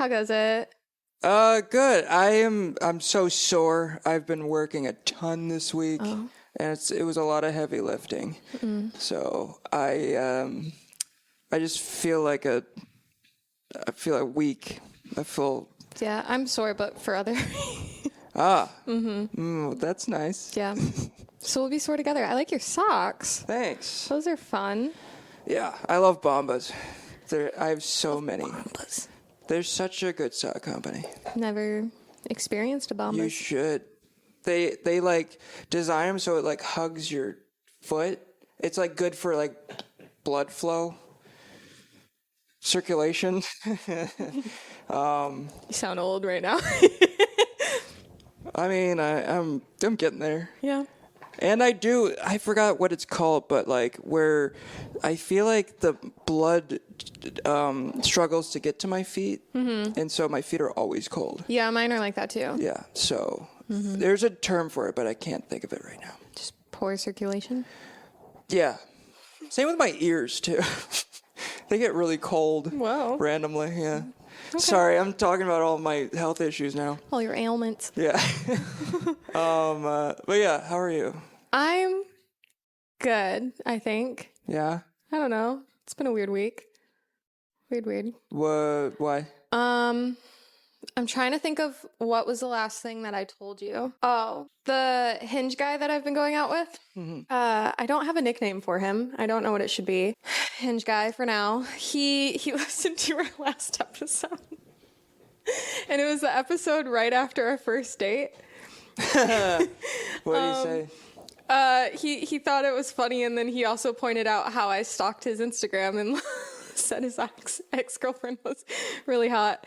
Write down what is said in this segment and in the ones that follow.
How goes it? Good. I'm so sore. I've been working a ton this week, and it was a lot of heavy lifting. So I just feel like weak. I feel. Yeah, I'm sore, but for other. That's nice. Yeah. So we'll be sore together. I like your socks. Thanks. Those are fun. Yeah, I love Bombas. I have so many. Bombas. They're such a good sock company. Never experienced a Bombas. You should. They like design them so it like hugs your foot. It's like good for like blood flow, circulation. You sound old right now. I mean, I'm getting there. Yeah. And I forgot what it's called, but like where I feel like the blood struggles to get to my feet, and so my feet are always cold. Yeah, mine are like that too. Yeah, so there's a term for it, but I can't think of it right now. Just poor circulation. Yeah. Same with my ears too. They get really cold. Whoa. Randomly, yeah. Okay. Sorry, I'm talking about all my health issues now. All your ailments. Yeah. But yeah, how are you? I'm good, I think. Yeah? I don't know. It's been a weird week. Weird. What? Why? I'm trying to think of what was the last thing that I told you. Oh, the Hinge guy that I've been going out with. I don't have a nickname for him. I don't know what it should be. Hinge guy for now. He listened to our last episode. And it was the episode right after our first date. What did he say? He thought it was funny, and then he also pointed out how I stalked his Instagram and said his ex-girlfriend was really hot.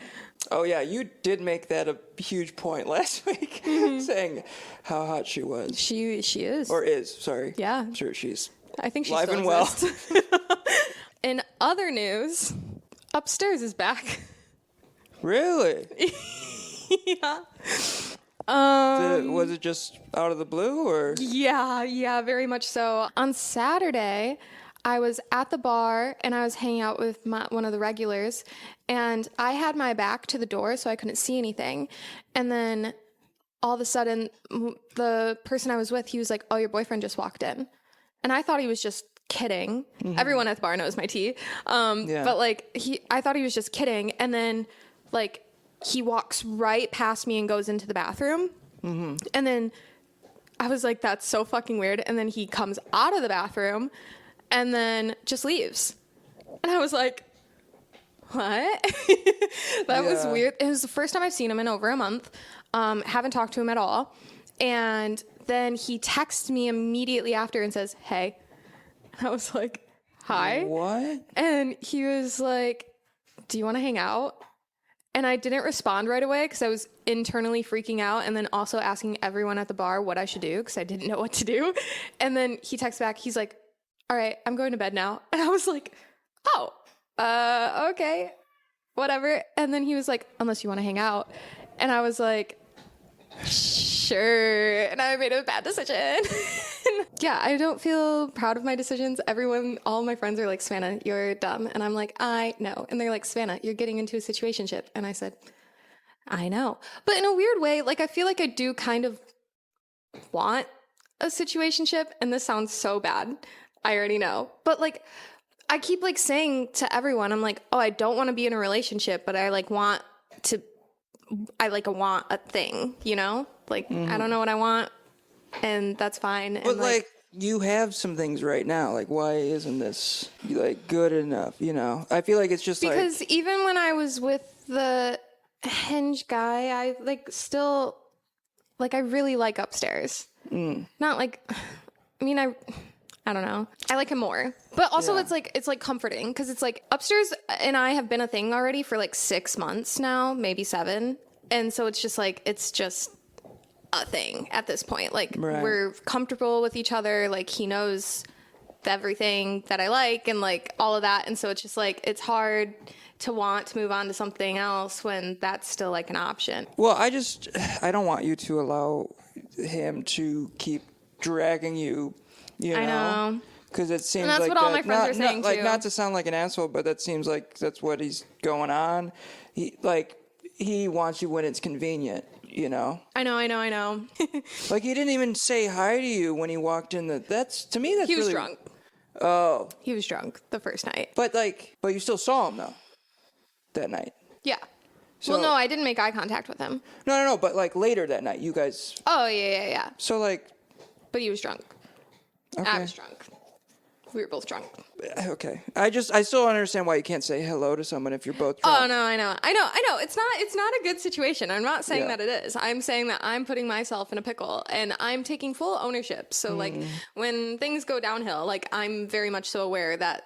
Oh, yeah, you did make that a huge point last week, saying how hot she was. She is. Or is, sorry. Yeah. I'm sure she's I think she's live still and well. In other news, Upstairs is back. Really? Yeah. Was it just out of the blue, or? Yeah, very much so. On Saturday, I was at the bar and I was hanging out with one of the regulars, and I had my back to the door so I couldn't see anything. And then all of a sudden, the person I was with, he was like, "Oh, your boyfriend just walked in." And I thought he was just kidding. Everyone at the bar knows my tea. But like, I thought he was just kidding. And then like, he walks right past me and goes into the bathroom. And then I was like, that's so fucking weird. And then he comes out of the bathroom and then just leaves. And I was like, what? That was weird. It was the first time I've seen him in over a month. Haven't talked to him at all. And then he texts me immediately after and says, "Hey." And I was like, "Hi." What? And he was like, "Do you want to hang out?" And I didn't respond right away because I was internally freaking out, and then also asking everyone at the bar what I should do because I didn't know what to do. And then he texts back. He's like, "All right, I'm going to bed now." And I was like, "Oh, okay, whatever." And then he was like, "Unless you want to hang out." And I was like, "Sure." And I made a bad decision. Yeah, I don't feel proud of my decisions. All my friends are like, "Savannah, you're dumb." And I'm like, "I know." And they're like, "Savannah, you're getting into a situationship." And I said, "I know." But in a weird way, like, I feel like I do kind of want a situationship. And this sounds so bad. I already know. But like, I keep like saying to everyone, I'm like, "Oh, I don't want to be in a relationship, but I want a thing, you know? Like, I don't know what I want, and that's fine." But and like, you have some things right now. Like, why isn't this like good enough? You know, I feel like it's just because even when I was with the Hinge guy, I like still like I really like Upstairs. Not like, I mean, I don't know. I like him more, but also it's like comforting because it's like Upstairs and I have been a thing already for like 6 months now, maybe 7, and so it's just a thing at this point. Like, we're comfortable with each other. Like, he knows everything that I like and like all of that. And so it's just like, it's hard to want to move on to something else when that's still like an option. Well, I don't want you to allow him to keep dragging you, I know. Because it seems and that's like what all my friends are saying like, too. not to sound like an asshole, but that seems like that's what he's going on. He like, he wants you when it's convenient, you know? I know. Like, he didn't even say hi to you when he walked in. To me, that's He was really... drunk. Oh. He was drunk the first night. But you still saw him, though, that night. Yeah. So, well, no, I didn't make eye contact with him. No, but, like, later that night, you guys... Oh, yeah. So, like... But he was drunk. Okay. I was drunk. We were both drunk. Okay. I still don't understand why you can't say hello to someone if you're both drunk. Oh, no, I know. It's not a good situation. I'm not saying that it is. I'm saying that I'm putting myself in a pickle and I'm taking full ownership. So, like, when things go downhill, like, I'm very much so aware that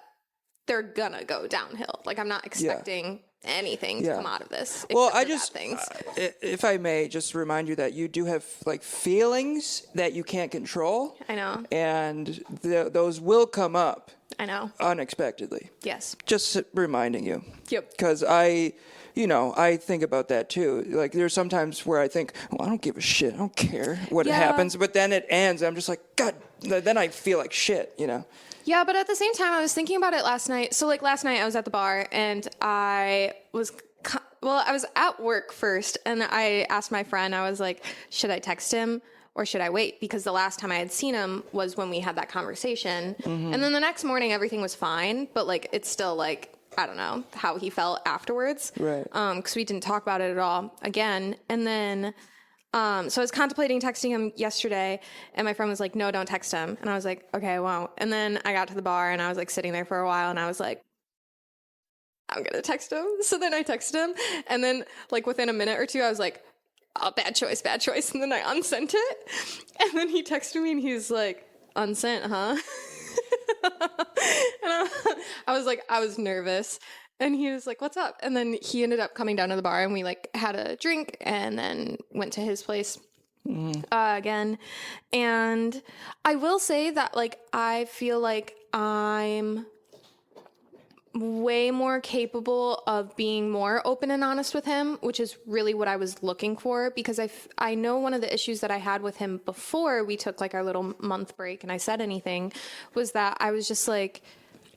they're gonna go downhill. Like, I'm not expecting anything to come out of this. Well, I just, if I may, just remind you that you do have, like, feelings that you can't control. I know. And those will come up. I know. Unexpectedly. Yes. Just reminding you. Yep. Because I think about that too. Like, there's sometimes where I think, well, I don't give a shit. I don't care what happens. But then it ends. I'm just like, God, then I feel like shit, you know? Yeah, but at the same time, I was thinking about it last night. So, like, last night I was at the bar and I was at work first. And I asked my friend, I was like, should I text him or should I wait? Because the last time I had seen him was when we had that conversation. And then the next morning, everything was fine. But, like, it's still, like, I don't know how he felt afterwards. Right. Because we didn't talk about it at all again. And then... so I was contemplating texting him yesterday and my friend was like, no, don't text him. And I was like, okay, I won't. And then I got to the bar and I was like sitting there for a while and I was like, I'm going to text him. So then I texted him and then like within a minute or two, I was like, oh, bad choice. And then I unsent it. And then he texted me and he's like, unsent, huh? And I was like, I was nervous. And he was like, what's up? And then he ended up coming down to the bar and we like had a drink and then went to his place again. And I will say that like, I feel like I'm way more capable of being more open and honest with him, which is really what I was looking for because I know one of the issues that I had with him before we took like our little month break and I said anything was that I was just like,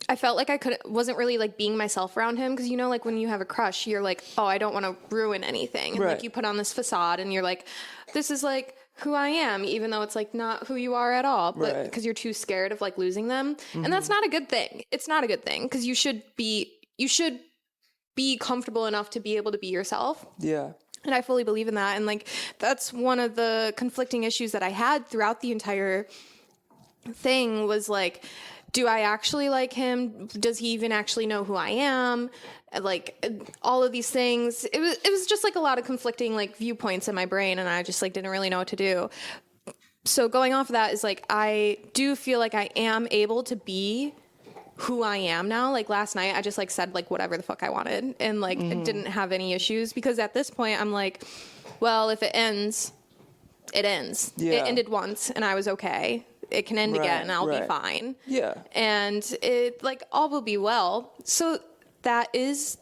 I felt like I wasn't really like being myself around him because, you know, like when you have a crush, you're like, oh, I don't want to ruin anything. And like you put on this facade and you're like, this is like who I am, even though it's like not who you are at all, but because you're too scared of like losing them. And that's not a good thing. It's not a good thing because you should be comfortable enough to be able to be yourself. Yeah. And I fully believe in that. And like, that's one of the conflicting issues that I had throughout the entire thing was like, do I actually like him? Does he even actually know who I am? Like all of these things. It was just like a lot of conflicting like viewpoints in my brain and I just like didn't really know what to do. So going off of that is like I do feel like I am able to be who I am now. Like last night I just like said like whatever the fuck I wanted and like didn't have any issues because at this point I'm like, well, if it ends, it ends. Yeah. It ended once and I was okay. It can end again and I'll be fine. Yeah. And it like all will be well. So that is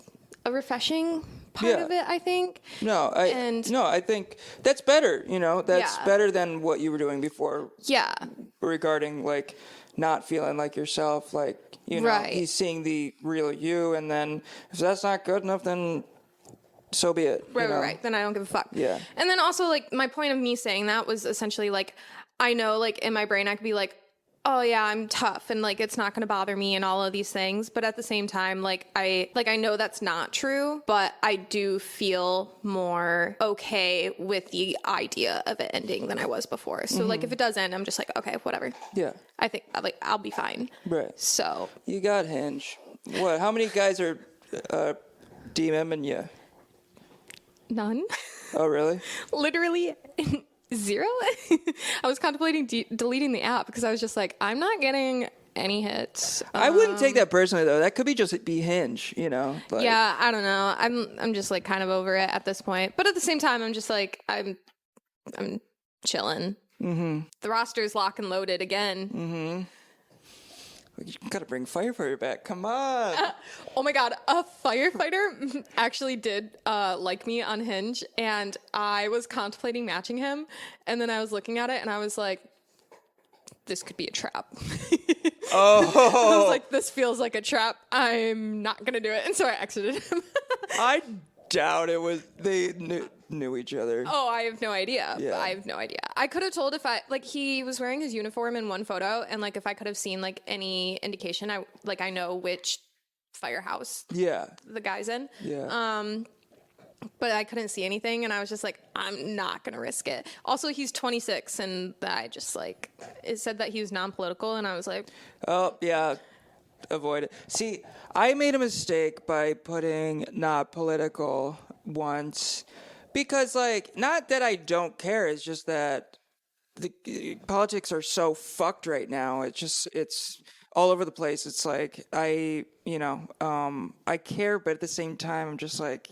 a refreshing part of it, I think. I think that's better, you know, that's better than what you were doing before. Yeah. Regarding like not feeling like yourself, like, you know, he's seeing the real you. And then if that's not good enough, then so be it. Right. Then I don't give a fuck. Yeah. And then also like my point of me saying that was essentially like, I know, like, in my brain, I could be like, oh, yeah, I'm tough, and, like, it's not going to bother me and all of these things. But at the same time, I know that's not true, but I do feel more okay with the idea of it ending than I was before. So, like, if it does end, I'm just like, okay, whatever. Yeah. I think, like, I'll be fine. Right. So. You got Hinge. What? How many guys are DMing you? None. Oh, really? Literally 0. I was contemplating deleting the app because I was just like, I'm not getting any hits. I wouldn't take that personally though. That could be Hinge, you know. Like, yeah, I don't know. I'm just like kind of over it at this point. But at the same time, I'm just like I'm chilling. Mm-hmm. The roster's lock and loaded again. Mm-hmm. You gotta bring firefighter back. Come on. Oh my god, a firefighter actually did like me on Hinge, and I was contemplating matching him, and then I was looking at it, and I was like, this could be a trap. Oh. I was like, this feels like a trap. I'm not gonna do it, and so I exited him. I doubt it was. They knew each other. Oh, I have no idea. Yeah. I have no idea. I could have told if he was wearing his uniform in one photo, and like if I could have seen like any indication, I know which firehouse the guy's in. Yeah. But I couldn't see anything, and I was just like, I'm not gonna risk it. Also, he's 26, and I just like it said that he was non-political, and I was like, oh yeah, avoid it. See, I made a mistake by putting not political once, because like not that I don't care, it's just that the politics are so fucked right now. It's all over the place. It's like I care, but at the same time, I'm just like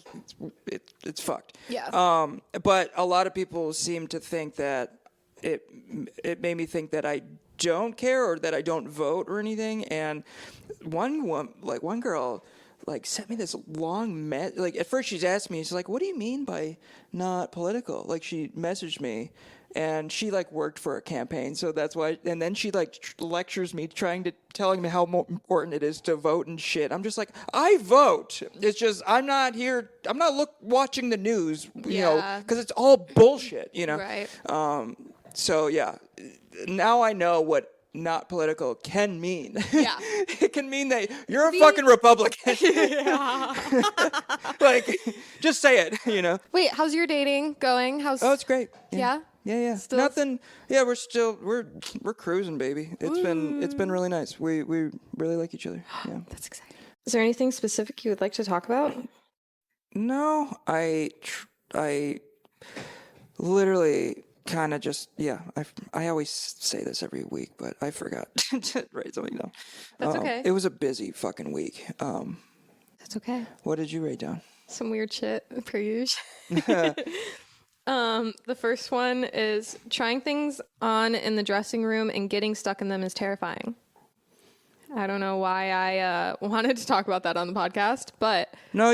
it's fucked. yeah, But a lot of people seem to think that it made me think that I don't care or that I don't vote or anything. And one girl like sent me this long like at first she's asked me, she's like, "What do you mean by not political?" Like she messaged me. And she like worked for a campaign, so that's why. And then she like lectures me, telling me how important it is to vote and shit. I'm just like, I vote. It's just I'm not here. I'm not watching the news, you know, because it's all bullshit, you know. right. So yeah, now I know what not political can mean. Yeah. It can mean that you're a fucking Republican. Like, just say it, you know. Wait, how's your dating going? Oh, it's great. Yeah. Yeah. Still? Nothing. Yeah, we're cruising, baby. It's been really nice. We really like each other. Yeah. That's exciting. Is there anything specific you would like to talk about? No, I literally kind of just I always say this every week, but I forgot to write something down. That's okay. It was a busy fucking week. That's okay. What did you write down? Some weird shit per usual. The first one is trying things on in the dressing room and getting stuck in them is terrifying. I don't know why I wanted to talk about that on the podcast, but No,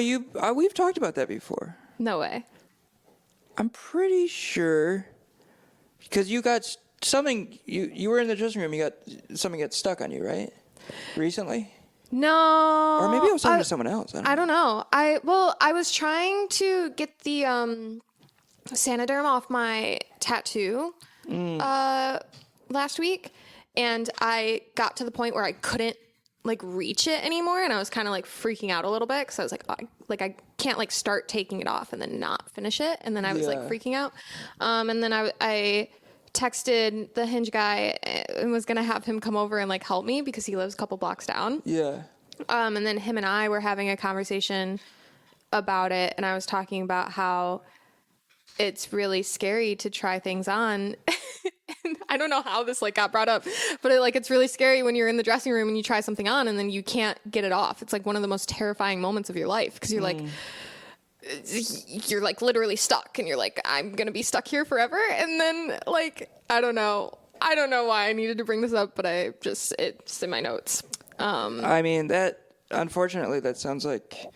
we've talked about that before. no way. I'm pretty sure because you got something. You were in the dressing room. You got something got stuck on you, right? Recently. No. Or maybe I was talking to someone else. I don't know. I was trying to get the Sanoderm off my tattoo last week, and I got to the point where I couldn't like reach it anymore, and I was kind of like freaking out a little bit because I was like, oh, I can't like start taking it off and then not finish it, and then I was like freaking out, and then I texted the Hinge guy and was gonna have him come over and like help me because he lives a couple blocks down. Yeah. And then him and I were having a conversation about it, and I was talking about how it's really scary to try things on. And I don't know how this like got brought up, but it's really scary when you're in the dressing room and you try something on and then you can't get it off. It's like one of the most terrifying moments of your life because you're like literally stuck, and you're like, I'm gonna be stuck here forever. And then like I don't know why I needed to bring this up, but it's in my notes. I mean unfortunately that sounds like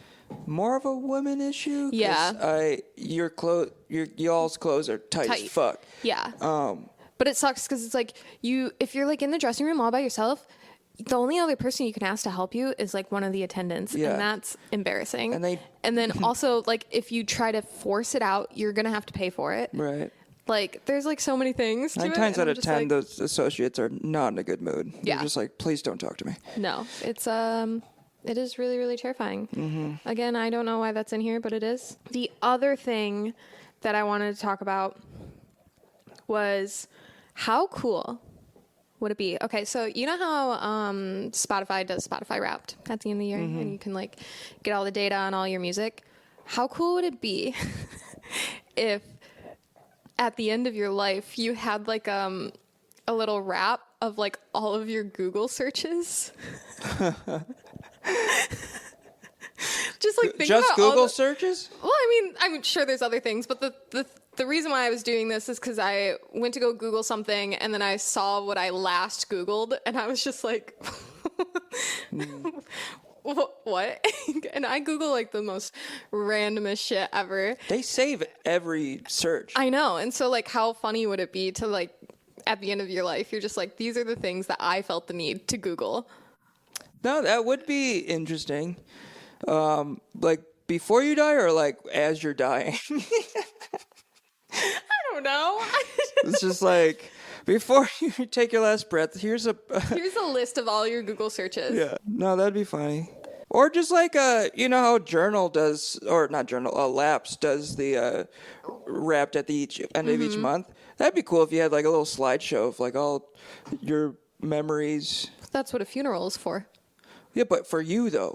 more of a woman issue. Yeah. Y'all's clothes are tight as fuck. Yeah. But it sucks because it's like if you're like in the dressing room all by yourself, the only other person you can ask to help you is like one of the attendants, and that's embarrassing. And then also like if you try to force it out, you're gonna have to pay for it. Right. Like there's like so many things. 9 times out of 10, those associates are not in a good mood. Yeah. They're just like, please don't talk to me. No, it is really, really terrifying. Mm-hmm. Again, I don't know why that's in here, but it is. The other thing that I wanted to talk about was how cool would it be? Okay, so you know how Spotify does Spotify Wrapped at the end of the year, and you can like get all the data on all your music? How cool would it be if at the end of your life you had like a little wrap of like all of your Google searches? Just like think just about Google searches? Well, I mean, I'm sure there's other things, but the reason why I was doing this is because I went to go Google something, and then I saw what I last Googled, and I was just like, what? And I Google like the most randomest shit ever. They save every search. I know. And so like, how funny would it be to like, at the end of your life, you're just like, these are the things that I felt the need to Google. No, that would be interesting. Like before you die or like as you're dying? I don't know. It's just like before you take your last breath, here's a list of all your Google searches. yeah. No, that'd be funny. Or just like you know how Journal does, or not Journal, Laps does the wrapped at the end of each month. That'd be cool if you had like a little slideshow of like all your memories. That's what a funeral is for. Yeah, but for you though,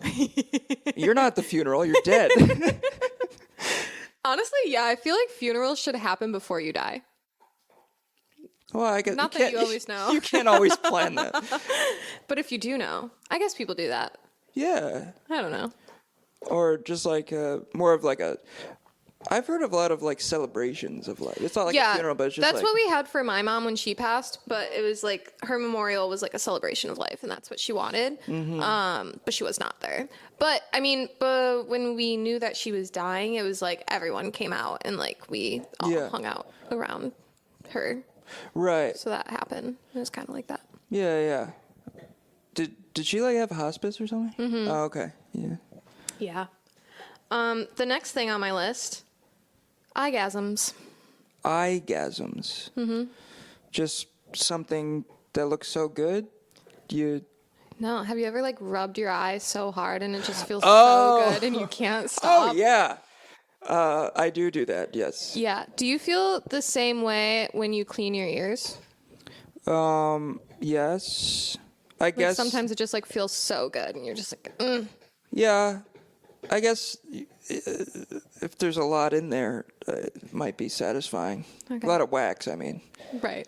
you're not the funeral. You're dead. Honestly, yeah, I feel like funerals should happen before you die. Well, I guess Not that you always know. You can't always plan that. But if you do know, I guess people do that. Yeah. I don't know. Or just like more of like a. I've heard of a lot of like celebrations of life. It's not like a funeral, but it's just that's like, what we had for my mom when she passed. But it was like her memorial was like a celebration of life, and that's what she wanted. But she was not there. But I mean, but when we knew that she was dying, it was like everyone came out and like we all hung out around her. Right. So that happened. It was kind of like that. Yeah, yeah. Did she like have a hospice or something? Mm-hmm. Oh, okay. Yeah. Yeah. The next thing on my list, eyegasms. Eyegasms. Mm-hmm. Just something that looks so good. No, have you ever like rubbed your eye so hard and it just feels so good and you can't stop? Oh yeah. I do that. Yes. Yeah. Do you feel the same way when you clean your ears? Yes. I Like guess sometimes it just like feels so good and you're just like, Yeah. I guess if there's a lot in there, it might be satisfying. Okay. A lot of wax, I mean. right.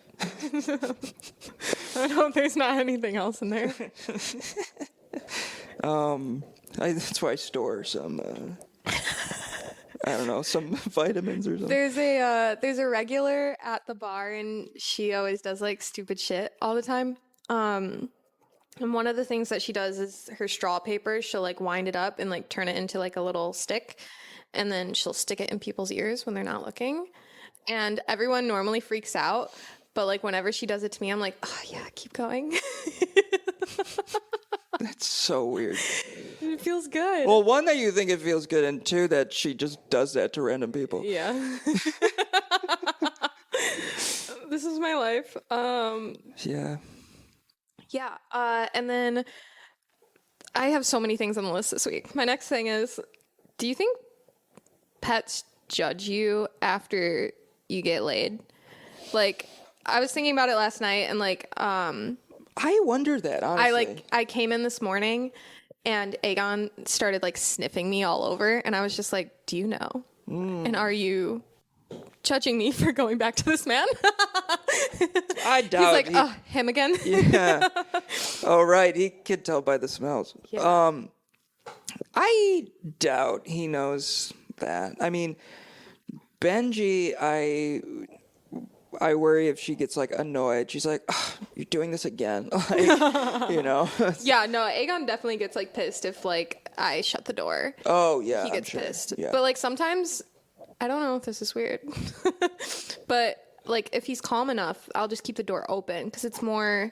I hope there's not anything else in there. That's why I store some, I don't know, some vitamins or something. There's a regular at the bar and she always does like stupid shit all the time. And one of the things that she does is her straw paper, she'll like wind it up and like turn it into like a little stick. And then she'll stick it in people's ears when they're not looking. And everyone normally freaks out. But like whenever she does it to me, I'm like, oh yeah, keep going. That's so weird. It feels good. Well, one, that you think it feels good, and two, that she just does that to random people. Yeah. This is my life. Yeah. Yeah. And then I have so many things on the list this week. My next thing is, do you think pets judge you after you get laid? Like, I was thinking about it last night and like, I wonder that, honestly. I came in this morning and Aegon started like sniffing me all over and I was just like, do you know? And are you judging me for going back to this man? I doubt. He's like, him again? Yeah. Oh, right. He could tell by the smells. Yeah. I doubt he knows that. I mean, Benji, I worry if she gets like annoyed. She's like, "You're doing this again," like, you know. Yeah, no, Aegon definitely gets like pissed if like I shut the door. Oh yeah, He gets I'm sure. pissed. Yeah. But like sometimes, I don't know if this is weird, but like if he's calm enough, I'll just keep the door open because it's more.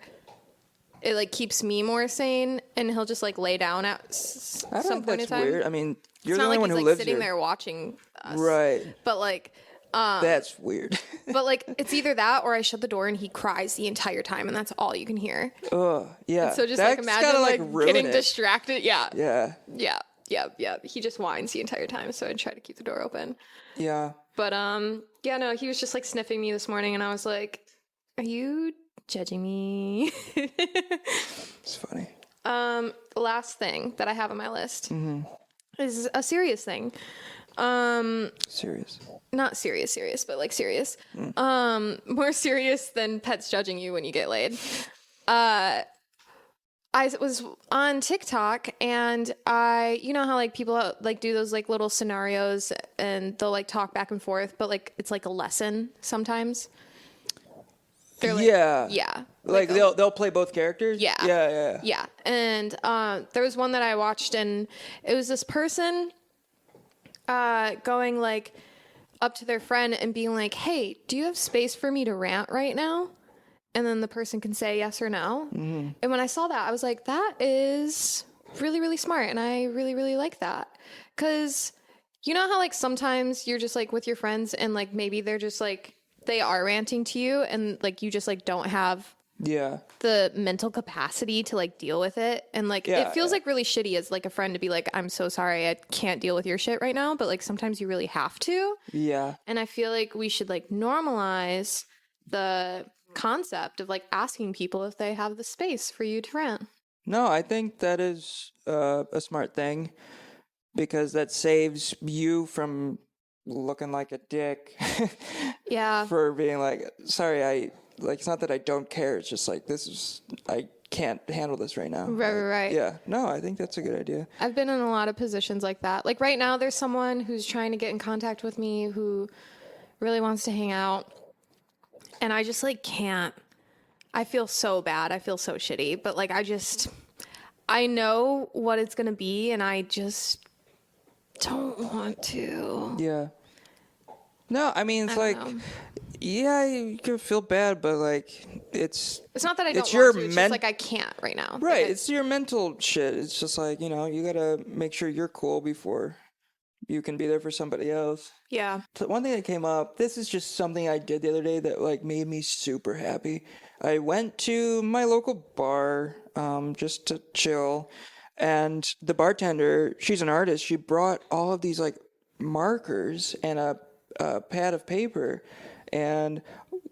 It like keeps me more sane, and he'll just like lay down at I don't some think point in that's time. weird. I mean, you're It's the not only like one he's who like lives sitting here, there watching us, right? But like. That's weird. But like it's either that or I shut the door and he cries the entire time and that's all you can hear. Yeah. So just That's like imagine gotta, like ruin getting it. distracted. Yeah. Yeah. He just whines the entire time, so I try to keep the door open. Yeah. But yeah, no, he was just like sniffing me this morning and I was like, are you judging me? It's funny. Last thing that I have on my list is a serious thing. Serious. Not serious, but like serious. More serious than pets judging you when you get laid. I was on TikTok and you know how like people like do those like little scenarios and they'll like talk back and forth, but like it's like a lesson sometimes. They're like, yeah. Like they'll play both characters? Yeah. Yeah. And there was one that I watched and it was this person going like up to their friend and being like, hey, do you have space for me to rant right now? And then the person can say yes or no. Mm-hmm. And when I saw that, I was like, that is really, really smart. And I really, really like that. Because You know how like sometimes you're just like with your friends and like maybe they're just like they are ranting to you and like you just like don't have Yeah. the mental capacity to like deal with it, and like Yeah, it feels like really shitty as like a friend to be like, I'm so sorry, I can't deal with your shit right now, but like sometimes you really have to. Yeah. And I feel like we should like normalize the concept of like asking people if they have the space for you to rant. No, I think that is a smart thing because that saves you from looking like a dick Yeah. for being like, sorry, like, it's not that I don't care. It's just like, I can't handle this right now. Right. Yeah. No, I think that's a good idea. I've been in a lot of positions like that. Like right now, there's someone who's trying to get in contact with me who really wants to hang out. And I just like can't. I feel so bad. I feel so shitty. But like I know what it's going to be and I just don't want to. Yeah. No, I mean, it's like, know. yeah, you could feel bad, but like, it's not that I don't it's want your to. It's men- just like I can't right now. Right. Like, It's your mental shit. It's just like, you know, you gotta make sure you're cool before you can be there for somebody else. yeah. So one thing that came up, this is just something I did the other day that like made me super happy. I went to my local bar, just to chill, and the bartender, she's an artist, she brought all of these like markers and a pad of paper, and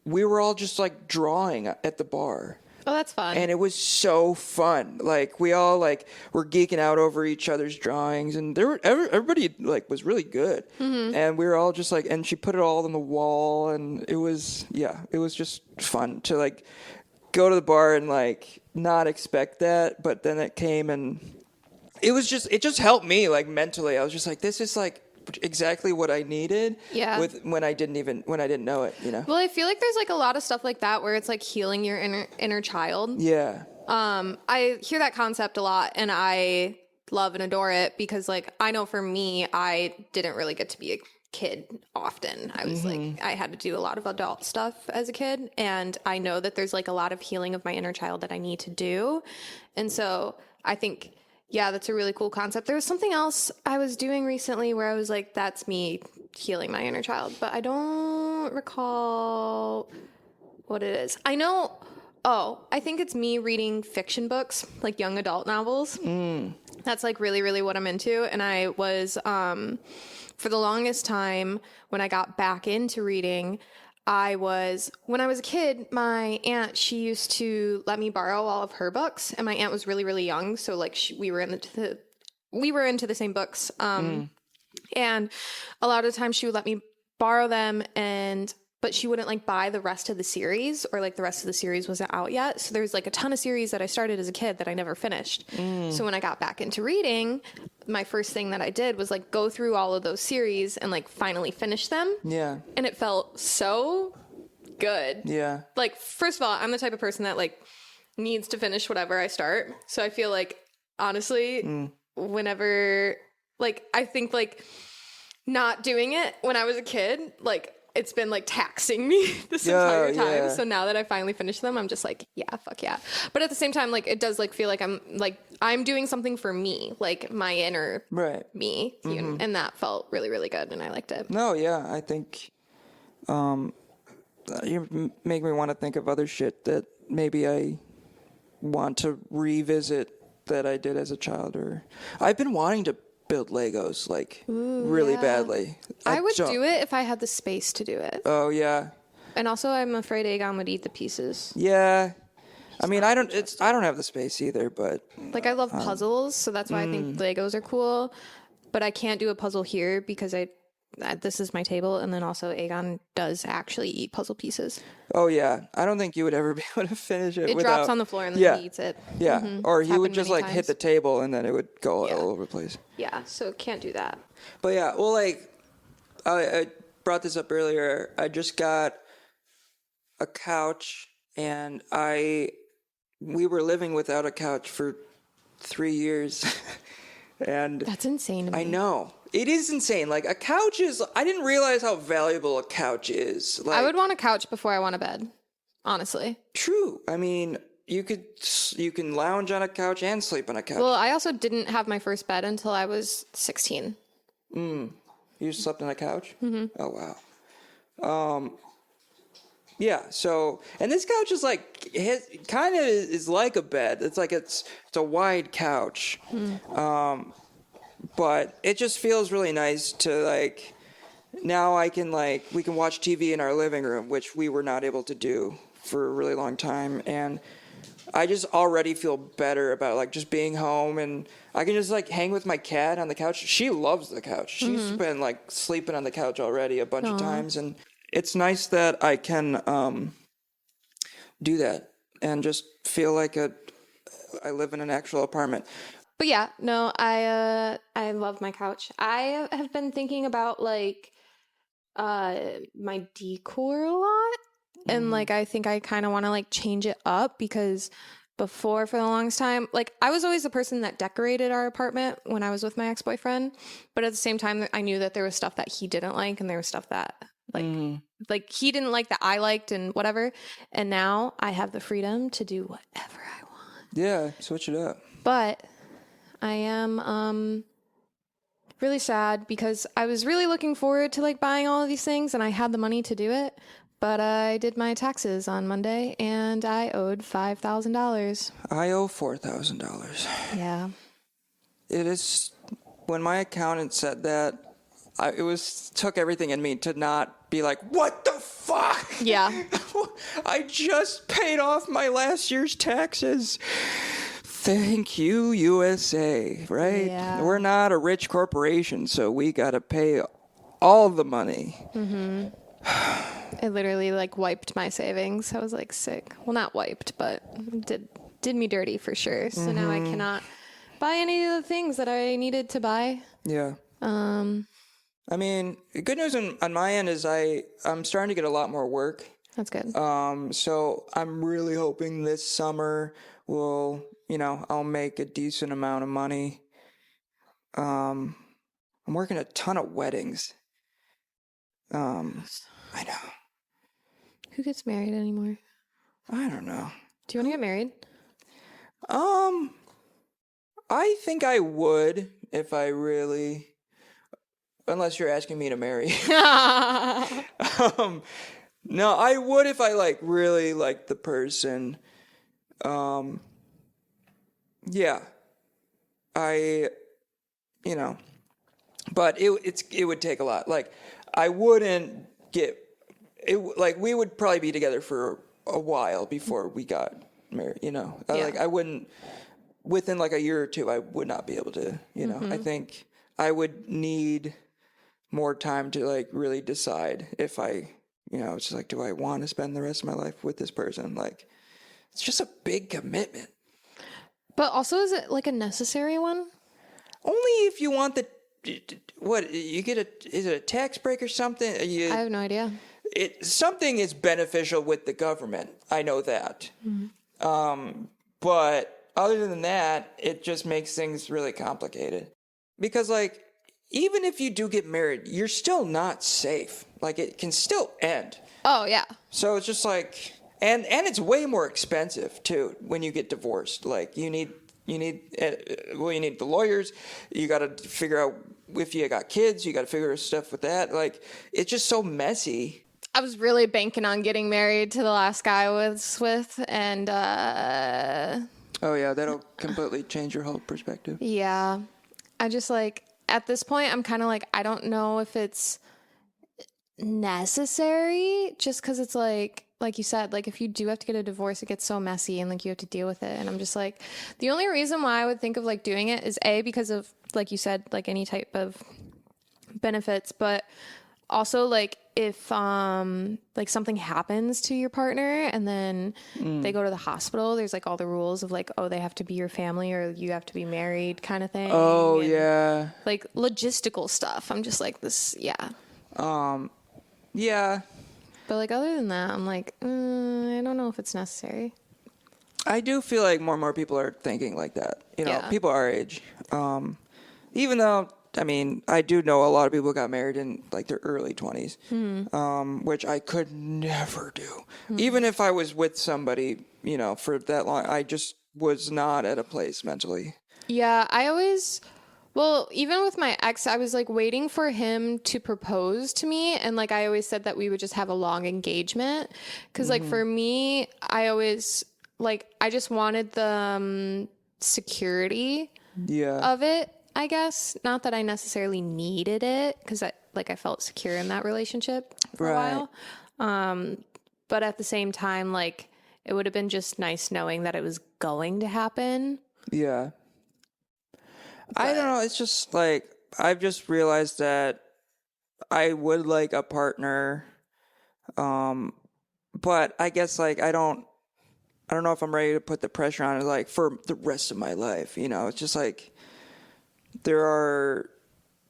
we were all just like drawing at the bar. Oh, that's fun. And it was so fun. Like we all like were geeking out over each other's drawings, and everybody like was really good. And we were all just like, and she put it all on the wall, and it was just fun to like go to the bar and like not expect that, but then it came and it just helped me like mentally. I was just like, this is like exactly what I needed. Yeah. When I didn't know it, you know. Well, I feel like there's like a lot of stuff like that where it's like healing your inner child. Yeah. I hear that concept a lot and I love and adore it because like I know for me, I didn't really get to be a kid often. I was like, I had to do a lot of adult stuff as a kid, and I know that there's like a lot of healing of my inner child that I need to do. And so I think, yeah, that's a really cool concept. There was something else I was doing recently where I was like, that's me healing my inner child, but I don't recall what it is. I know, I think it's me reading fiction books, like young adult novels. That's like really, really what I'm into. And I was, for the longest time, when I got back into reading, when I was a kid, my aunt, she used to let me borrow all of her books, and my aunt was really, really young. So like we were into the same books. And a lot of the time she would let me borrow them, but she wouldn't like buy the rest of the series, or like the rest of the series wasn't out yet. So there's like a ton of series that I started as a kid that I never finished. So when I got back into reading, my first thing that I did was like go through all of those series and like finally finish them. Yeah. And it felt so good. Yeah. Like, first of all, I'm the type of person that like needs to finish whatever I start. So I feel like honestly, whenever like I think like not doing it when I was a kid, like it's been like taxing me this entire time. Yeah. So now that I finally finished them, I'm just like, yeah, fuck yeah. But at the same time, like it does like feel like I'm doing something for me, like my inner me, you know, and that felt really, really good, and I liked it. No, yeah, I think you make me want to think of other shit that maybe I want to revisit that I did as a child, or I've been wanting to build Legos like really badly. I would do it if I had the space to do it. Oh yeah. And also, I'm afraid Aegon would eat the pieces. Yeah. I mean, I don't have the space either, but like I love puzzles, so that's why I think Legos are cool. But I can't do a puzzle here because this is my table, and then also Aegon does actually eat puzzle pieces. Oh yeah, I don't think you would ever be able to finish it. It drops on the floor and then he eats it. Yeah, or he would just like times. hit the table and then it would go all over the place. Yeah, so can't do that. But yeah, well, like I brought this up earlier. I just got a couch, and we were living without a couch for 3 years, and that's insane to me. I know. It is insane. Like a couch I didn't realize how valuable a couch is. Like, I would want a couch before I want a bed, honestly. True. I mean, you can lounge on a couch and sleep on a couch. Well, I also didn't have my first bed until I was 16. You slept on a couch? Mm-hmm. Oh, wow. Yeah, so, and this couch is like, kind of is like a bed. It's like, it's a wide couch. But it just feels really nice to like, now I can like, we can watch TV in our living room, which we were not able to do for a really long time. And I just already feel better about like just being home, and I can just like hang with my cat on the couch. She loves the couch. She's been like sleeping on the couch already a bunch of times, and it's nice that I can do that and just feel like I live in an actual apartment. But yeah, no, I love my couch. I have been thinking about like my decor a lot, and like I think I kind of want to like change it up, because before, for the longest time, like I was always the person that decorated our apartment when I was with my ex-boyfriend, but at the same time I knew that there was stuff that he didn't like, and there was stuff that like he didn't like that I liked and whatever, and now I have the freedom to do whatever I want. Yeah, switch it up. But I am really sad because I was really looking forward to like buying all of these things, and I had the money to do it, but I did my taxes on Monday and I owed $5,000. I owe $4,000. Yeah. It is, when my accountant said that, took everything in me to not be like, what the fuck? Yeah. I just paid off my last year's taxes. Thank you, USA, right? Yeah. We're not a rich corporation, so we got to pay all the money. Mm-hmm. It literally like wiped my savings. I was like sick. Well, not wiped, but did me dirty for sure. So now I cannot buy any of the things that I needed to buy. Yeah. I mean, the good news on my end is I'm starting to get a lot more work. That's good. So I'm really hoping this summer I'll make a decent amount of money. I'm working a ton of weddings. I know. Who gets married anymore? I don't know. Do you want to get married? I think I would if I really, unless you're asking me to marry. No, I would if I like really like the person. Yeah, but it would take a lot. Like, I wouldn't get it. Like, we would probably be together for a while before we got married. Yeah. Like, I wouldn't, within like a year or two, I would not be able to. I think I would need more time to like really decide if it's just like, do I want to spend the rest of my life with this person? Like, it's just a big commitment. But also, is it like a necessary one? Only if you want what you get is it a tax break or something? I have no idea. Something is beneficial with the government. I know that. But other than that, it just makes things really complicated. Because like, even if you do get married, you're still not safe. Like, it can still end. Oh yeah. So it's just like, and it's way more expensive too when you get divorced. Like, you need the lawyers. You got to figure out if you got kids. You got to figure out stuff with that. Like, it's just so messy. I was really banking on getting married to the last guy I was with, and oh yeah, that'll completely change your whole perspective. Yeah, I just like, at this point, I'm kind of like, I don't know if it's necessary, just because it's like you said, like, if you do have to get a divorce, it gets so messy and like you have to deal with it. And I'm just like, the only reason why I would think of like doing it is because of, like you said, like any type of benefits, but also like if like something happens to your partner and then they go to the hospital, there's like all the rules of like, oh, they have to be your family or you have to be married kind of thing. Oh, and yeah. Like logistical stuff. I'm just like this. Yeah. Yeah. But like, other than that, I'm like, I don't know if it's necessary. I do feel like more and more people are thinking like that. People our age. Even though, I mean, I do know a lot of people who got married in like their early 20s, which I could never do. Even if I was with somebody, for that long, I just was not at a place mentally. Yeah, I always Well, even with my ex, I was like waiting for him to propose to me. And like I always said that we would just have a long engagement. Cause like for me, I always like, I just wanted the security Yeah. of it, I guess. Not that I necessarily needed it because I felt secure in that relationship for a Right. while. But at the same time, like it would have been just nice knowing that it was going to happen. Yeah. I don't know. It's just like, I've just realized that I would like a partner. But I guess like, I don't know if I'm ready to put the pressure on it, like for the rest of my life. You know, it's just like, there are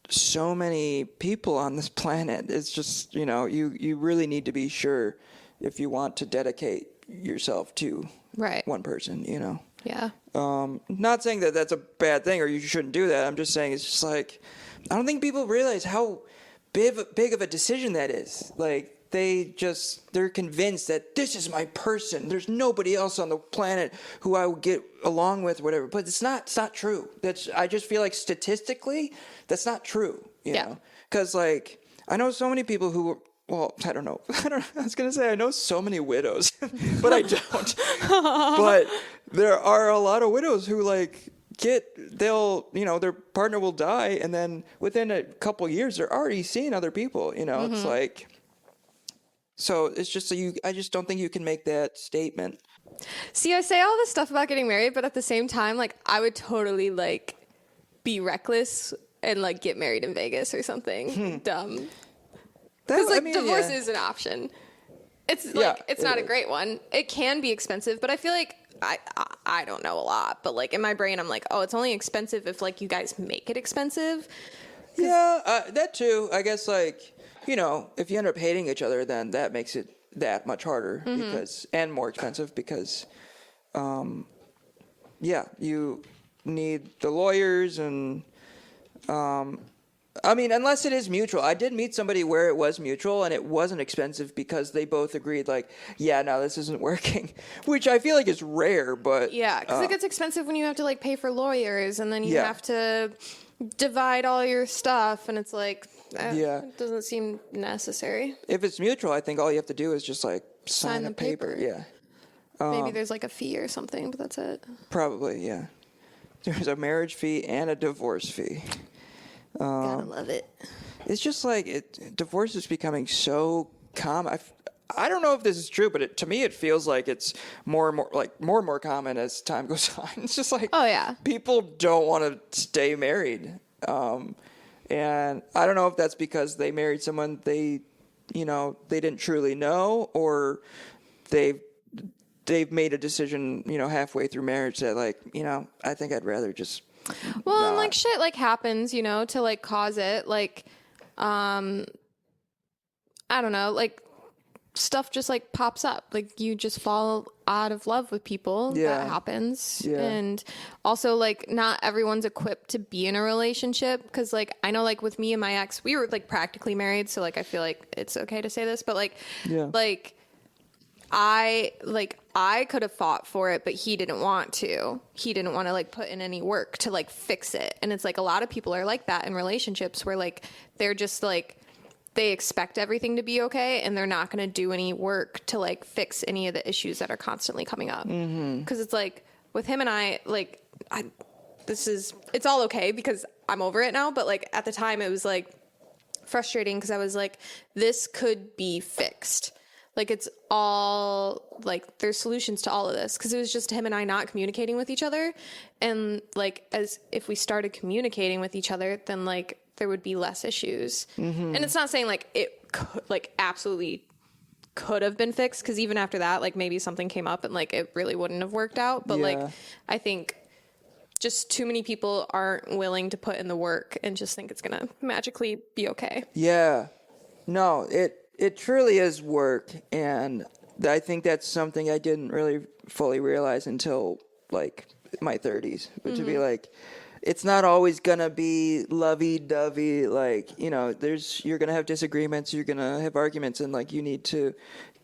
so many people on this planet. It's just, you know, you really need to be sure if you want to dedicate yourself to Right. one person, you know. Yeah. Not saying that that's a bad thing or you shouldn't do that. I'm just saying it's just like, I don't think people realize how big of a decision that is. Like, they're convinced that this is my person. There's nobody else on the planet who I would get along with, whatever. But it's not true. I just feel like statistically, that's not true, you know? Because, like, I know so many people who, well, I don't know. I was going to say I know so many widows, but I don't. But there are a lot of widows who, like, their partner will die, and then within a couple years, they're already seeing other people, you know? It's like, so it's just I just don't think you can make that statement. See, I say all this stuff about getting married, but at the same time, like, I would totally, like, be reckless and, like, get married in Vegas or something dumb. Because, like, divorce is an option. It's, like, it's not a great one. It can be expensive, but I feel like, I don't know a lot, but, like, in my brain, I'm like, oh, it's only expensive if, like, you guys make it expensive. Yeah, that too. I guess, like, you know, if you end up hating each other, then that makes it that much harder and more expensive because, you need the lawyers and, I mean, unless it is mutual. I did meet somebody where it was mutual and it wasn't expensive because they both agreed, like, yeah, no, this isn't working, which I feel like is rare, but. Yeah, because it gets expensive when you have to, like, pay for lawyers and then you have to divide all your stuff and it's like, it doesn't seem necessary. If it's mutual, I think all you have to do is just, like, sign a paper. Yeah. Maybe there's, like, a fee or something, but that's it. Probably, yeah. There's a marriage fee and a divorce fee. Gotta love it. It's just like divorce is becoming so common. I don't know if this is true, but to me it feels like it's more and more common as time goes on. It's just like, oh yeah, people don't want to stay married, and I don't know if that's because they married someone they didn't truly know, or they've made a decision halfway through marriage that I think I'd rather just. Well, and like shit like happens, to like cause it, like I don't know, like stuff just like pops up, like you just fall out of love with people. That happens. And also like not everyone's equipped to be in a relationship, because like I know like with me and my ex, we were like practically married, so like I feel like it's okay to say this, but like I could have fought for it, but he didn't want to. He didn't want to like put in any work to like fix it. And it's like a lot of people are like that in relationships, where like they're just like they expect everything to be okay, and they're not going to do any work to like fix any of the issues that are constantly coming up. Because it's like with him and I, like it's all okay because I'm over it now. But like at the time, it was like frustrating because I was like, this could be fixed. Like, it's all, like, there's solutions to all of this. Because it was just him and I not communicating with each other. And, like, as if we started communicating with each other, then, like, there would be less issues. And it's not saying, like, it could, like, absolutely could have been fixed. Because even after that, like, maybe something came up and, like, it really wouldn't have worked out. But, like, I think just too many people aren't willing to put in the work and just think it's going to magically be okay. Yeah. No, It truly is work, and I think that's something I didn't really fully realize until, like, my 30s. But to be like, it's not always going to be lovey-dovey, like, you're going to have disagreements, you're going to have arguments, and, like, you need to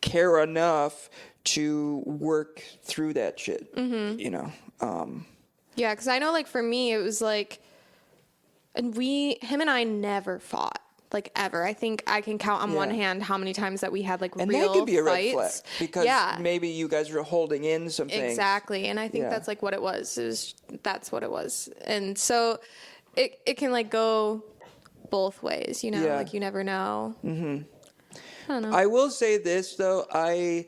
care enough to work through that shit, Yeah, because I know, like, for me, it was, like, And him and I never fought. Like, ever. I think I can count on one hand how many times that we had, like, and real that could be a red fights. flag because maybe you guys were holding in some things. Exactly. And I think that's, like, what it was. That's what it was. And so it can, like, go both ways, you know? Like, you never know. Mm-hmm. I don't know. I will say this, though. I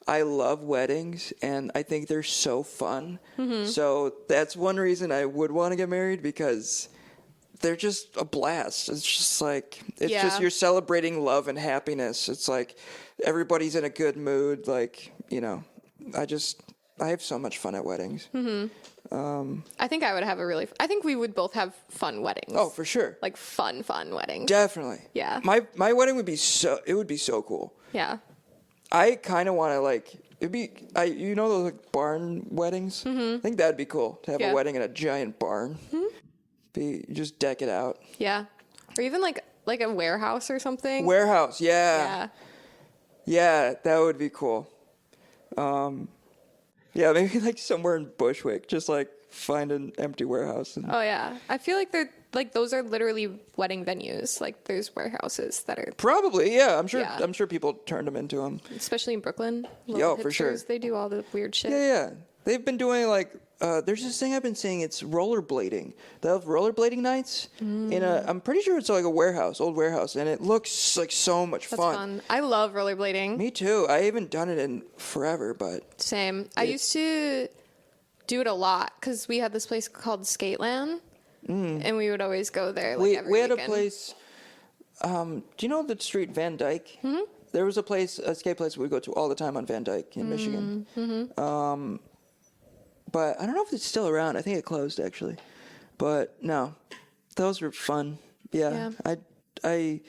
love weddings, and I think they're so fun. Mm-hmm. So that's one reason I would want to get married, because they're just a blast. It's just like, just you're celebrating love and happiness. It's like everybody's in a good mood. Like, you know, I have so much fun at weddings. Mm-hmm. I think I would have I think we would both have fun weddings. Oh, for sure. Like fun weddings. Definitely. Yeah. My wedding would be so cool. Yeah. I kind of want to, like, you know those, like, barn weddings? Mm-hmm. I think that'd be cool to have a wedding in a giant barn. Mm-hmm. You just deck it out. Yeah. Or even like a warehouse or something. Warehouse, yeah. Yeah, that would be cool. Yeah, maybe like somewhere in Bushwick, just like find an empty warehouse. Oh yeah. I feel like those are literally wedding venues. Like, there's warehouses that are probably, yeah. I'm sure people turned them into them. Especially in Brooklyn. For sure. They do all the weird shit. Yeah. They've been doing, like, there's this thing I've been seeing. It's rollerblading. They have rollerblading nights I'm pretty sure it's like a old warehouse, and it looks like so much fun. I love rollerblading. Me too. I haven't done it in forever, but same. I used to do it a lot because we had this place called Skateland, and we would always go there. Like, every weekend. Had a place. Do you know the street Van Dyke? Mm-hmm. There was a skate place we would go to all the time on Van Dyke in Michigan. Mm-hmm. But I don't know if it's still around. I think it closed, actually. But no, those were fun. Yeah. I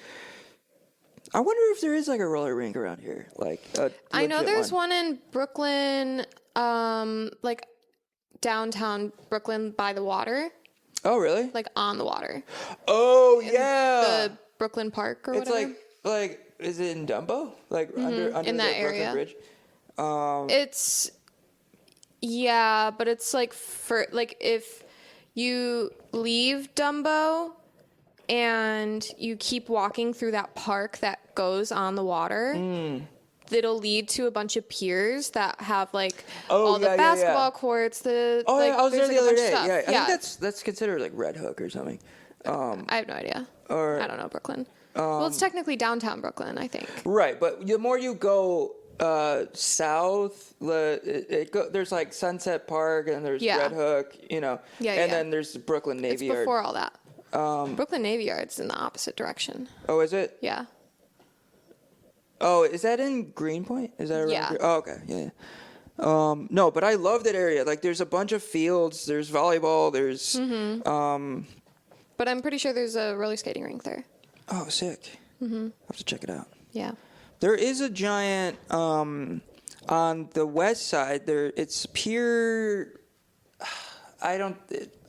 wonder if there is, like, a roller rink around here. Like, I know there's one in Brooklyn, like downtown Brooklyn by the water. Oh, really? Like, on the water. Oh, in yeah. The Brooklyn Park or it's whatever. It's like, is it in Dumbo? Like, under in that the area. Brooklyn Bridge? It's... Yeah, but it's like if you leave Dumbo and you keep walking through that park that goes on the water, it'll lead to a bunch of piers that have, like, all the basketball courts. I was there the other day. Yeah, I think that's considered, like, Red Hook or something. I have no idea. I don't know Brooklyn. Well, it's technically downtown Brooklyn, I think. Right, but the more you go south, there's, like, Sunset Park, and there's Red Hook, you know, then there's the Brooklyn Navy Yard. It's before all that. Brooklyn Navy Yard's in the opposite direction. Oh, is it? Yeah. Oh, is that in Greenpoint? Is that around? Yeah. Oh, okay. Yeah. No, but I love that area. Like, there's a bunch of fields. There's volleyball. There's. But I'm pretty sure there's a roller skating rink there. Oh, sick. I'll have to check it out. Yeah. There is a giant on the west side. It's Pier. I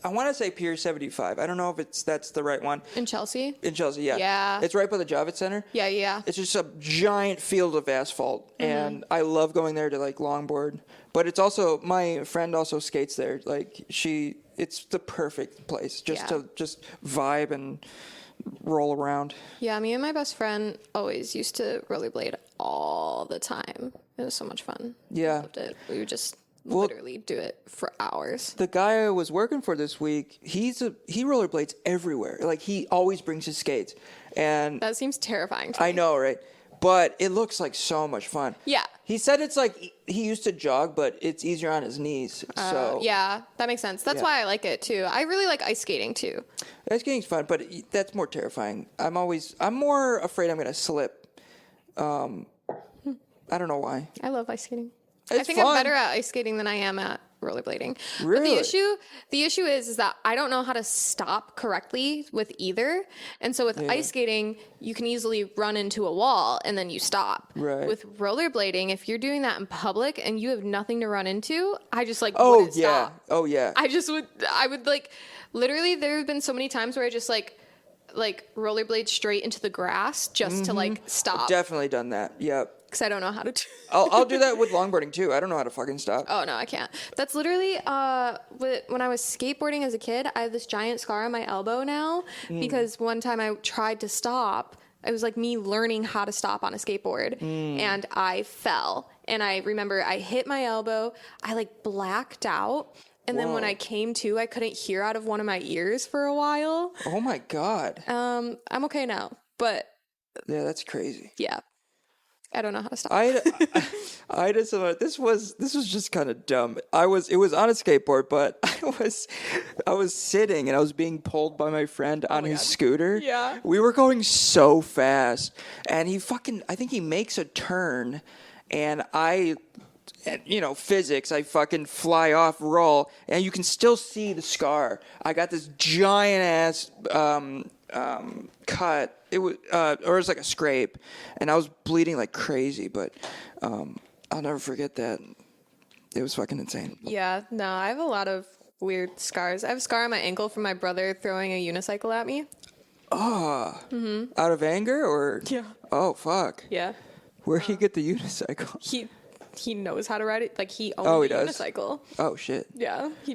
want to say Pier 75. I don't know if that's the right one. In Chelsea? In Chelsea, yeah. Yeah. It's right by the Javits Center. Yeah. It's just a giant field of asphalt, and I love going there to, like, longboard. But it's also, my friend also skates there. Like, it's the perfect place to vibe and roll around. Yeah, me and my best friend always used to rollerblade all the time. It was so much fun. Yeah. I loved it. We would just literally do it for hours. The guy I was working for this week, he rollerblades everywhere. Like, he always brings his skates. And that seems terrifying to me. I know, right? But it looks like so much fun. Yeah. He said it's like he used to jog, but it's easier on his knees. So yeah, that makes sense. That's why I like it too. I really like ice skating too. Ice skating's fun, but that's more terrifying. I'm more afraid I'm going to slip. I don't know why. I love ice skating. It's I think fun. I'm better at ice skating than I am at rollerblading. Really? But the issue is that I don't know how to stop correctly with either. And so with ice skating, you can easily run into a wall and then you stop. Right. With rollerblading, if you're doing that in public and you have nothing to run into, I just wouldn't stop. Oh yeah. I would like, literally there have been so many times where I just like rollerblade straight into the grass just to like stop. I've definitely done that. Yep. because I don't know how to do. I'll do that with longboarding too. I don't know how to fucking stop. Oh no, I can't. That's literally when I was skateboarding as a kid. I have this giant scar on my elbow now because one time I tried to stop. It was like me learning how to stop on a skateboard, and I fell. And I remember I hit my elbow. I like blacked out. And then when I came to, I couldn't hear out of one of my ears for a while. Oh my God. I'm okay now, but Yeah, that's crazy. yeah, I don't know how to stop. I did some. This was just kind of dumb. It was on a skateboard, but I was sitting and I was being pulled by my friend on his scooter. Yeah. We were going so fast, and I think he makes a turn, and physics, I fucking fly off, roll, and you can still see the scar. I got this giant ass cut. It was, or it was like a scrape, and I was bleeding like crazy, but I'll never forget that. It was fucking insane. Yeah, no, I have a lot of weird scars. I have a scar on my ankle from my brother throwing a unicycle at me. Oh. Out of anger, or? Yeah. Oh, fuck. Yeah. Where'd he get the unicycle? He knows how to ride it. Like, he owns Oh, a he does? unicycle. Oh, shit. Yeah, he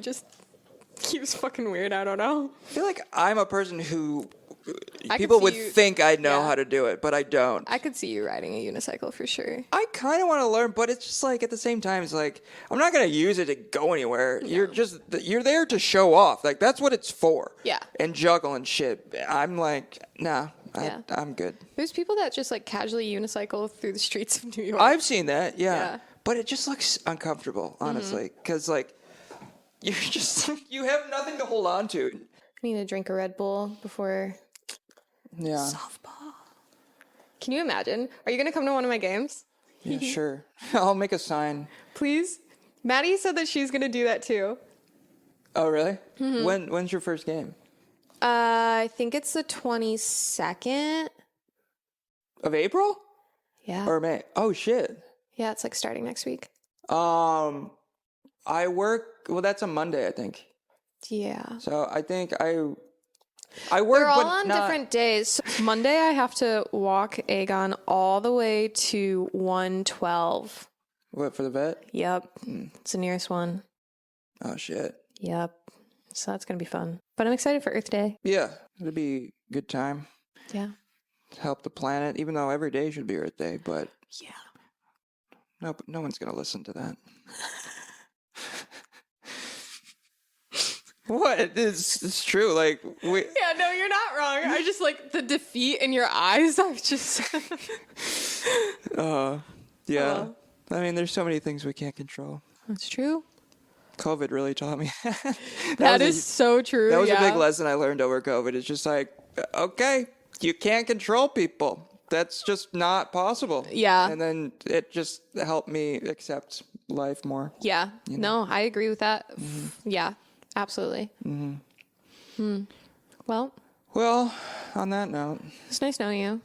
was fucking weird. I don't know. I feel like I'm a person who I could people see would you- think I know yeah. how to do it, but I don't. I could see you riding a unicycle for sure. I kind of want to learn, but it's just like at the same time, it's like I'm not gonna use it to go anywhere. You're there to show off. Like that's what it's for. Yeah. And juggle and shit. I'm like, nah, Yeah. I'm good. There's people that just like casually unicycle through the streets of New York. I've seen that, Yeah. but it just looks uncomfortable, honestly, because like you're just you have nothing to hold on to. I need to drink a Red Bull before Yeah. softball. Can you imagine? Are you going to come to one of my games? Yeah, sure. I'll make a sign. Please? Maddie said that she's going to do that too. Oh, really? When's your first game? I think it's the 22nd. Of April? Yeah. Or May? Oh, shit. Yeah, it's like starting next week. I work. Well, that's a Monday, I think. Yeah. So I think I work. They're all but on not, different days. So Monday, I have to walk Aegon all the way to 112. What, for the vet? Yep. It's the nearest one. Oh shit. Yep. So that's going to be fun. But I'm excited for Earth Day. Yeah, it'll be a good time. Yeah. Help the planet, even though every day should be Earth Day. But Yeah. no one's gonna listen to that. What? It's true. Like we. Yeah, no, you're not wrong. I just like the defeat in your eyes. I've just. Yeah. I mean, there's so many things we can't control. That's true. COVID really taught me. That is so true. That was a big lesson I learned over COVID. It's just like, okay, you can't control people. That's just not possible. Yeah. And then it just helped me accept life more. Yeah. No, I agree with that. Yeah, absolutely. Well, on that note, it's nice knowing you.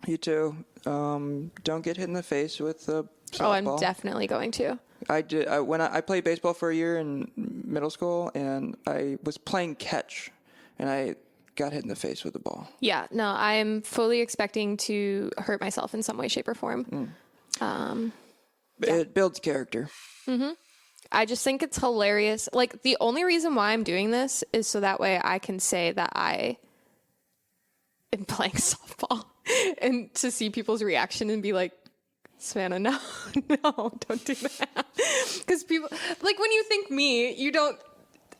you too. Don't get hit in the face with the softball. Oh, I'm definitely going to. I did. When I played baseball for a year in middle school, and I was playing catch, and I got hit in the face with the ball. Yeah, no, I'm fully expecting to hurt myself in some way, shape, or form. It builds character. I just think it's hilarious. Like, the only reason why I'm doing this is so that way I can say that I am playing softball and to see people's reaction and be like, Savannah, no, don't do that. Because people, like, when you think me, you don't,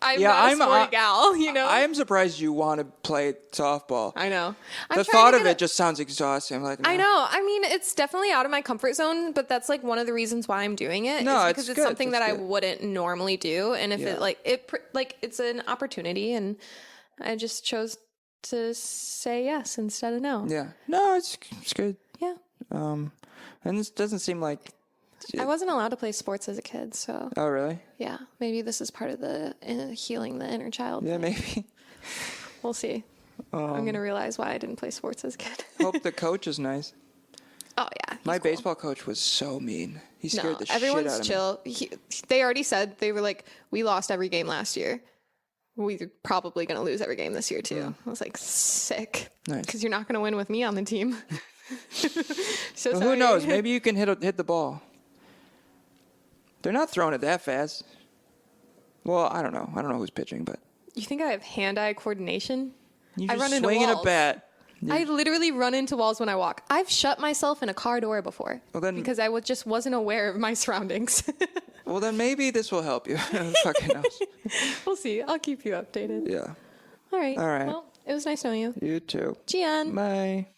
I'm not a sporty gal, you know? I am surprised you want to play softball. I know. The thought of it just sounds exhausting. I'm like, no. I know. I mean, it's definitely out of my comfort zone, but that's like one of the reasons why I'm doing it. No, is because it's it's good. something It's that I good. wouldn't normally do, and if it's an opportunity, and I just chose to say yes instead of no. Yeah. No, it's good. Yeah. And this doesn't seem like. I wasn't allowed to play sports as a kid, so Oh, really? yeah, maybe this is part of the healing the inner child. Yeah, maybe. We'll see. I'm gonna realize why I didn't play sports as a kid. Hope the coach is nice. Oh yeah, My he's cool. baseball coach was so mean. He scared the shit out everyone's of me. chill. They already said, they were like, we lost every game last year. We're probably going to lose every game this year too. I was like, sick. Nice. Because you're not going to win with me on the team. So Well, sorry. who knows? Maybe you can hit the ball. They're not throwing it that fast. Well, I don't know. I don't know who's pitching, but You think I have hand-eye coordination? you I just run into swinging a walls. bat. I literally run into walls when I walk. I've shut myself in a car door before because I just wasn't aware of my surroundings. Well, then maybe this will help you. Who fucking knows? We'll see. I'll keep you updated. Yeah. All right. All right. Well, it was nice knowing you. You too. Gian. Bye.